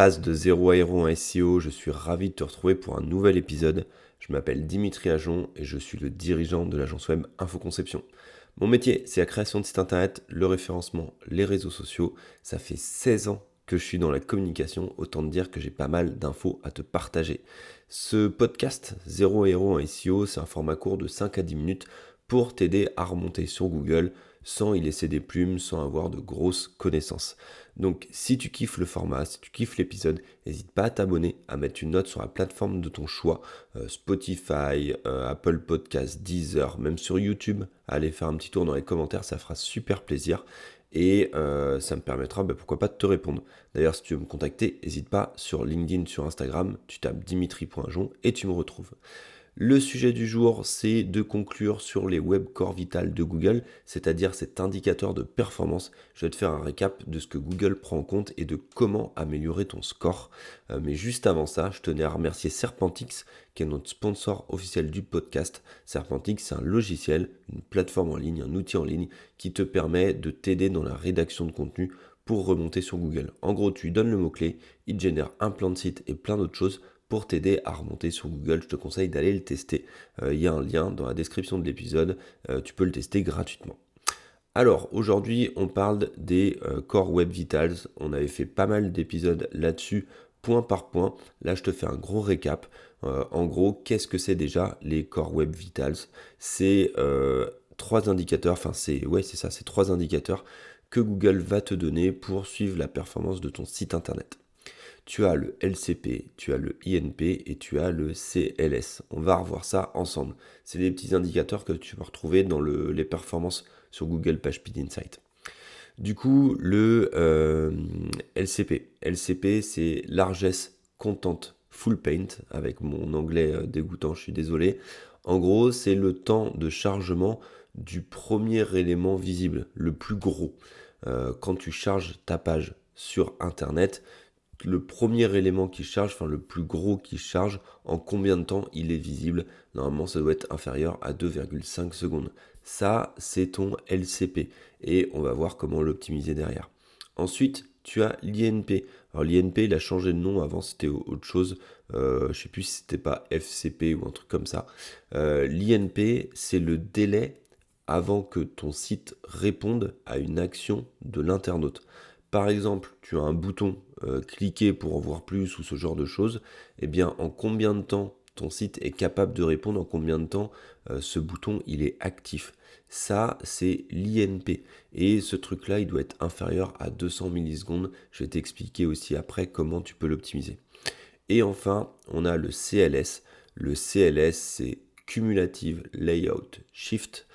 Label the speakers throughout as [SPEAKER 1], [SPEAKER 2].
[SPEAKER 1] passe de zéro à héros en SEO, je suis ravi de te retrouver pour un nouvel épisode. Je m'appelle Dimitri Ajon et je suis le dirigeant de l'agence web Infoconception. Mon métier, c'est la création de sites internet, le référencement, les réseaux sociaux. Ça fait 16 ans que je suis dans la communication, autant te dire que j'ai pas mal d'infos à te partager. Ce podcast, Zéro héros en SEO, c'est un format court de 5 à 10 minutes pour t'aider à remonter sur Google sans y laisser des plumes, sans avoir de grosses connaissances. Donc si tu kiffes le format, si tu kiffes l'épisode, n'hésite pas à t'abonner, à mettre une note sur la plateforme de ton choix, Spotify, Apple Podcasts, Deezer, même sur YouTube, à aller faire un petit tour dans les commentaires, ça fera super plaisir. Et ça me permettra, pourquoi pas, de te répondre. D'ailleurs, si tu veux me contacter, n'hésite pas sur LinkedIn, sur Instagram, tu tapes dimitri.jon et tu me retrouves. Le sujet du jour, c'est de conclure sur les web core vitales de Google, c'est-à-dire cet indicateur de performance. Je vais te faire un récap de ce que Google prend en compte et de comment améliorer ton score. Mais juste avant ça, je tenais à remercier Serpentix, qui est notre sponsor officiel du podcast. Serpentix, c'est un logiciel, une plateforme en ligne, un outil en ligne qui te permet de t'aider dans la rédaction de contenu pour remonter sur Google. En gros, tu lui donnes le mot-clé, il te génère un plan de site et plein d'autres choses pour t'aider à remonter sur Google. Je te conseille d'aller le tester. Il y a un lien dans la description de l'épisode. Tu peux le tester gratuitement. Alors, aujourd'hui, on parle des Core Web Vitals. On avait fait pas mal d'épisodes là-dessus, point par point. Là, je te fais un gros récap. En gros, qu'est-ce que c'est déjà les Core Web Vitals? C'est trois indicateurs, c'est ça, c'est trois indicateurs que Google va te donner pour suivre la performance de ton site internet. Tu as le LCP, tu as le INP et tu as le CLS. On va revoir ça ensemble. C'est des petits indicateurs que tu vas retrouver dans les performances sur Google PageSpeed Insight. Du coup, le LCP. LCP, c'est Largesse Content Full Paint, avec mon anglais dégoûtant, je suis désolé. En gros, c'est le temps de chargement du premier élément visible, le plus gros. Quand tu charges ta page sur Internet, le premier élément qui charge, le plus gros qui charge, en combien de temps il est visible. Normalement, ça doit être inférieur à 2,5 secondes. Ça, c'est ton LCP. Et on va voir comment l'optimiser derrière. Ensuite, tu as l'INP. Alors l'INP, il a changé de nom. Avant, c'était autre chose. Je ne sais plus si c'était pas FCP ou un truc comme ça. L'INP, c'est le délai avant que ton site réponde à une action de l'internaute. Par exemple, tu as un bouton cliquer pour en voir plus ou ce genre de choses, eh bien en combien de temps ton site est capable de répondre, en combien de temps ce bouton il est actif. Ça, c'est l'INP. Et ce truc-là, il doit être inférieur à 200 millisecondes. Je vais t'expliquer aussi après comment tu peux l'optimiser. Et enfin, on a le CLS. Le CLS, c'est Cumulative Layout Shift.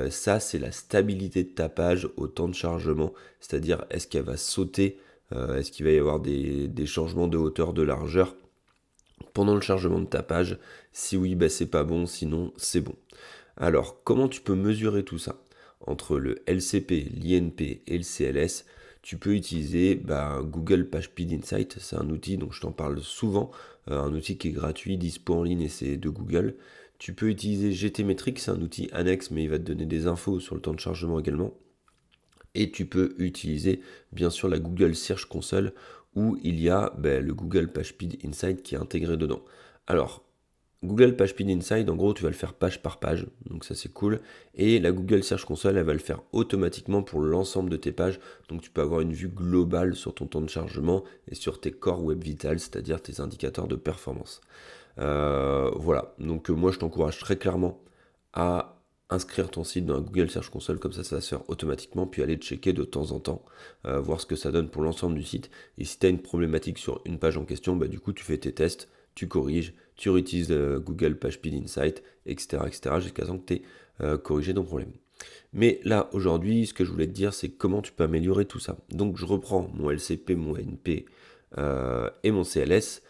[SPEAKER 1] Ça, c'est la stabilité de ta page au temps de chargement, c'est-à-dire est-ce qu'elle va sauter, est-ce qu'il va y avoir des changements de hauteur, de largeur pendant le chargement de ta page. Si oui, c'est pas bon, sinon c'est bon. Alors, comment tu peux mesurer tout ça? Entre le LCP, l'INP et le CLS, tu peux utiliser Google PageSpeed Insight. C'est un outil dont je t'en parle souvent, un outil qui est gratuit, dispo en ligne et c'est de Google. Tu peux utiliser GTmetrix, c'est un outil annexe, mais il va te donner des infos sur le temps de chargement également. Et tu peux utiliser bien sûr la Google Search Console où il y a le Google PageSpeed Insight qui est intégré dedans. Alors, Google PageSpeed Insight, en gros, tu vas le faire page par page, donc ça c'est cool. Et la Google Search Console, elle va le faire automatiquement pour l'ensemble de tes pages. Donc tu peux avoir une vue globale sur ton temps de chargement et sur tes core web vitals, c'est-à-dire tes indicateurs de performance. Voilà, donc moi je t'encourage très clairement à inscrire ton site dans la Google Search Console, comme ça va se faire automatiquement, puis aller checker de temps en temps, voir ce que ça donne pour l'ensemble du site. Et si tu as une problématique sur une page en question, du coup tu fais tes tests, tu corriges, tu réutilises Google PageSpeed Insight, etc. jusqu'à ce que tu aies corrigé ton problème. Mais là, aujourd'hui, ce que je voulais te dire, c'est comment tu peux améliorer tout ça. Donc je reprends mon LCP, mon NP et mon CLS.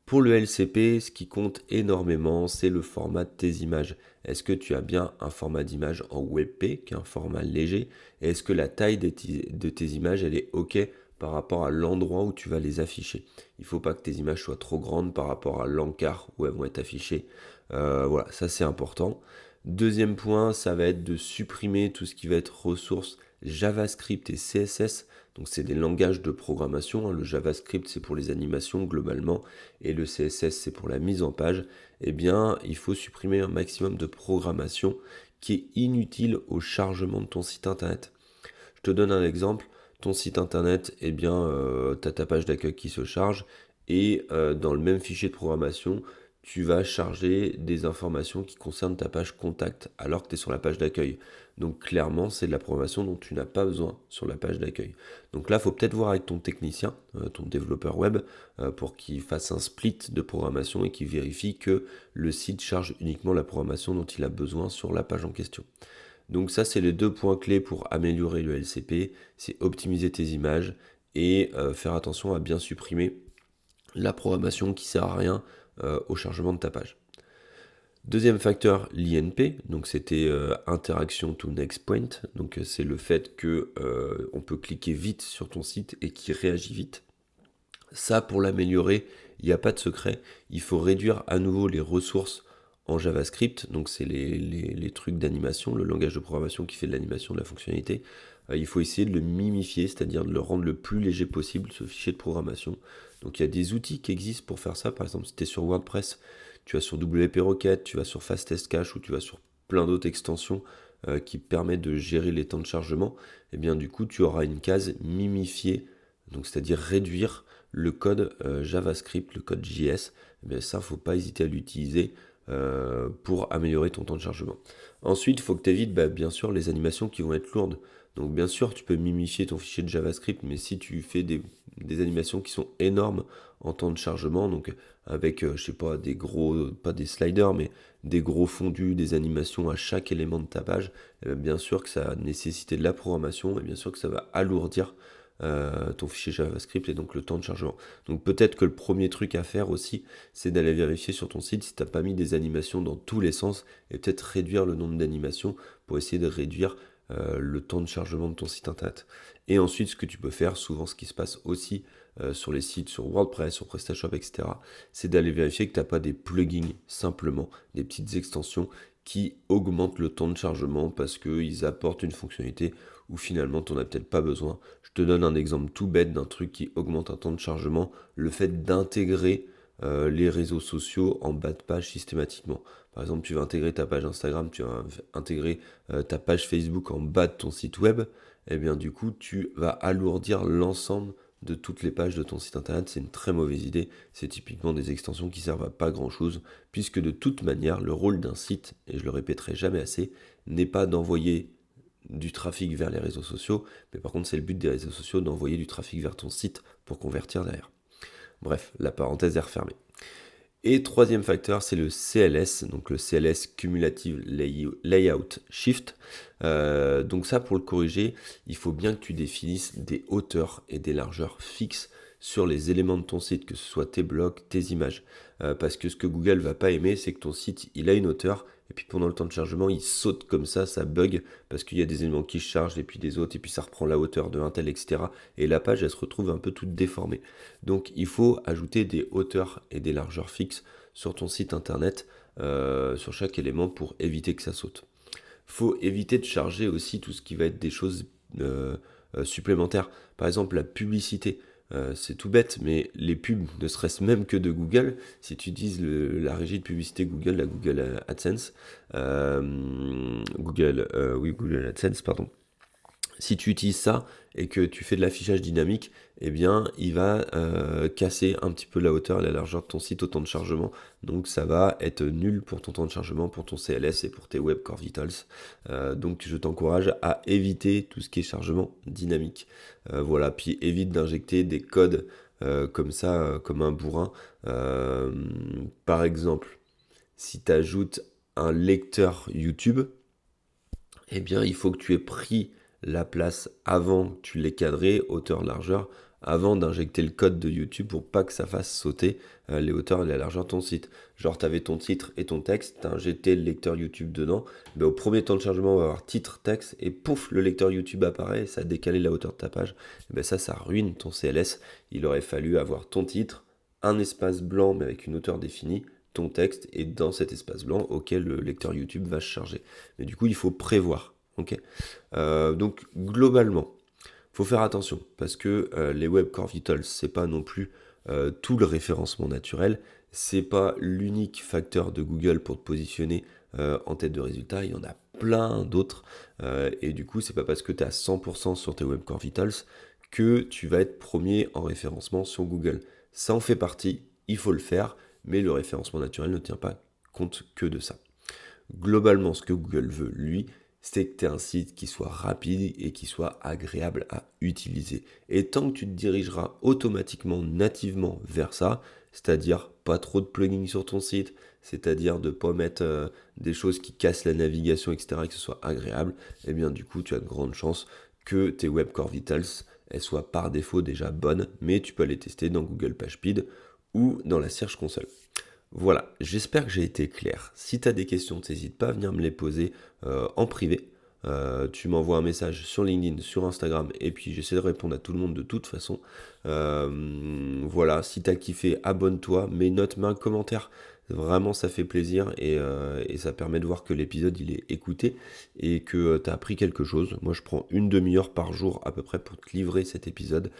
[SPEAKER 1] Pour le LCP, ce qui compte énormément, c'est le format de tes images. Est-ce que tu as bien un format d'image en WebP, qui est un format léger? Et est-ce que la taille de tes images, elle est OK par rapport à l'endroit où tu vas les afficher? Il ne faut pas que tes images soient trop grandes par rapport à l'encart où elles vont être affichées. Voilà, ça c'est important. Deuxième point, ça va être de supprimer tout ce qui va être ressources JavaScript et CSS, donc c'est des langages de programmation, hein. Le JavaScript c'est pour les animations globalement et le CSS c'est pour la mise en page, eh bien il faut supprimer un maximum de programmation qui est inutile au chargement de ton site internet. Je te donne un exemple, ton site internet, eh bien tu as ta page d'accueil qui se charge et dans le même fichier de programmation, tu vas charger des informations qui concernent ta page contact alors que tu es sur la page d'accueil. Donc clairement, c'est de la programmation dont tu n'as pas besoin sur la page d'accueil. Donc là, il faut peut-être voir avec ton technicien, ton développeur web, pour qu'il fasse un split de programmation et qu'il vérifie que le site charge uniquement la programmation dont il a besoin sur la page en question. Donc ça, c'est les deux points clés pour améliorer le LCP, c'est optimiser tes images et faire attention à bien supprimer la programmation qui sert à rien au chargement de ta page. Deuxième facteur, l'INP, donc c'était interaction to next point, donc c'est le fait que on peut cliquer vite sur ton site et qu'il réagit vite. Ça, pour l'améliorer, il n'y a pas de secret, il faut réduire à nouveau les ressources en JavaScript, donc c'est les trucs d'animation, le langage de programmation qui fait de l'animation, de la fonctionnalité. Il faut essayer de le mimifier, c'est-à-dire de le rendre le plus léger possible, ce fichier de programmation. Donc il y a des outils qui existent pour faire ça, par exemple si tu es sur WordPress, tu vas sur WP Rocket, tu vas sur Fastest Cache ou tu vas sur plein d'autres extensions qui permettent de gérer les temps de chargement, et bien du coup tu auras une case mimifier, donc c'est-à-dire réduire le code JavaScript, le code JS. Et bien ça, faut pas hésiter à l'utiliser pour améliorer ton temps de chargement. Ensuite, il faut que tu évites bien sûr les animations qui vont être lourdes. Donc bien sûr, tu peux mimifier ton fichier de JavaScript, mais si tu fais des animations qui sont énormes en temps de chargement, donc avec, je sais pas, des gros, pas des sliders, mais des gros fondus, des animations à chaque élément de ta page, bien sûr que ça va nécessiter de la programmation et bien sûr que ça va alourdir ton fichier JavaScript et donc le temps de chargement. Donc peut-être que le premier truc à faire aussi, c'est d'aller vérifier sur ton site si tu n'as pas mis des animations dans tous les sens et peut-être réduire le nombre d'animations pour essayer de réduire le temps de chargement de ton site internet. Et ensuite, ce que tu peux faire, souvent ce qui se passe aussi sur les sites, sur WordPress, sur PrestaShop, etc., c'est d'aller vérifier que tu n'as pas des plugins, simplement, des petites extensions qui augmentent le temps de chargement parce qu'ils apportent une fonctionnalité où finalement tu n'en as peut-être pas besoin. Je te donne un exemple tout bête d'un truc qui augmente un temps de chargement, le fait d'intégrer les réseaux sociaux en bas de page systématiquement. Par exemple, tu vas intégrer ta page Instagram, tu vas intégrer ta page Facebook en bas de ton site web, et bien du coup, tu vas alourdir l'ensemble de toutes les pages de ton site internet. C'est une très mauvaise idée. C'est typiquement des extensions qui servent à pas grand chose, puisque de toute manière, le rôle d'un site, et je le répéterai jamais assez, n'est pas d'envoyer du trafic vers les réseaux sociaux, mais par contre, c'est le but des réseaux sociaux d'envoyer du trafic vers ton site pour convertir derrière. Bref, la parenthèse est refermée. Et troisième facteur, c'est le CLS, donc le CLS Cumulative Layout Shift. Donc ça, pour le corriger, il faut bien que tu définisses des hauteurs et des largeurs fixes sur les éléments de ton site, que ce soit tes blocs, tes images. Parce que ce que Google va pas aimer, c'est que ton site, il a une hauteur, et puis pendant le temps de chargement, il saute comme ça bug, parce qu'il y a des éléments qui chargent, et puis des autres, et puis ça reprend la hauteur de un tel, etc. Et la page, elle se retrouve un peu toute déformée. Donc il faut ajouter des hauteurs et des largeurs fixes sur ton site internet, sur chaque élément pour éviter que ça saute. Faut éviter de charger aussi tout ce qui va être des choses supplémentaires. Par exemple, la publicité. C'est tout bête, mais les pubs, ne serait-ce même que de Google, si tu utilises la régie de publicité Google, la Google AdSense, Google AdSense, pardon. Si tu utilises ça et que tu fais de l'affichage dynamique, eh bien, il va casser un petit peu la hauteur et la largeur de ton site au temps de chargement. Donc, ça va être nul pour ton temps de chargement, pour ton CLS et pour tes Web Core Vitals. Donc, je t'encourage à éviter tout ce qui est chargement dynamique. Voilà, puis évite d'injecter des codes comme ça, comme un bourrin. Par exemple, si tu ajoutes un lecteur YouTube, eh bien, il faut que tu aies pris la place avant que tu l'aies cadré, hauteur, largeur, avant d'injecter le code de YouTube pour pas que ça fasse sauter les hauteurs et la largeur de ton site. Genre, tu avais ton titre et ton texte, tu as injecté le lecteur YouTube dedans, mais au premier temps de chargement, on va avoir titre, texte, et pouf, le lecteur YouTube apparaît, et ça a décalé la hauteur de ta page. Et bien ça ruine ton CLS. Il aurait fallu avoir ton titre, un espace blanc mais avec une hauteur définie, ton texte, et dans cet espace blanc auquel le lecteur YouTube va se charger. Mais du coup, il faut prévoir. Ok. Donc globalement, faut faire attention parce que les Web Core Vitals, c'est pas non plus tout le référencement naturel, c'est pas l'unique facteur de Google pour te positionner en tête de résultat, il y en a plein d'autres et du coup, c'est pas parce que tu es à 100% sur tes Web Core Vitals que tu vas être premier en référencement sur Google. Ça en fait partie, il faut le faire, mais le référencement naturel ne tient pas compte que de ça. Globalement, ce que Google veut, lui, c'est que tu aies un site qui soit rapide et qui soit agréable à utiliser. Et tant que tu te dirigeras automatiquement, nativement vers ça, c'est-à-dire pas trop de plugins sur ton site, c'est-à-dire de ne pas mettre des choses qui cassent la navigation, etc., et que ce soit agréable, et bien du coup, tu as de grandes chances que tes Web Core Vitals, elles soient par défaut déjà bonnes, mais tu peux les tester dans Google PageSpeed ou dans la Search Console. Voilà, j'espère que j'ai été clair. Si tu as des questions, n'hésite pas à venir me les poser en privé. Tu m'envoies un message sur LinkedIn, sur Instagram, et puis j'essaie de répondre à tout le monde de toute façon. Voilà, si tu as kiffé, abonne-toi, mets une note, mets un commentaire. Vraiment, ça fait plaisir et ça permet de voir que l'épisode il est écouté et que tu as appris quelque chose. Moi, je prends une demi-heure par jour à peu près pour te livrer cet épisode.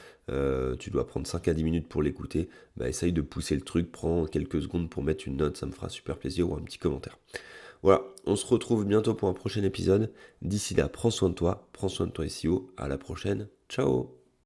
[SPEAKER 1] Tu dois prendre 5 à 10 minutes pour l'écouter. Bah, essaye de pousser le truc, prends quelques secondes pour mettre une note, ça me fera super plaisir, ou un petit commentaire. Voilà, on se retrouve bientôt pour un prochain épisode. D'ici là, prends soin de toi SEO. À la prochaine. Ciao!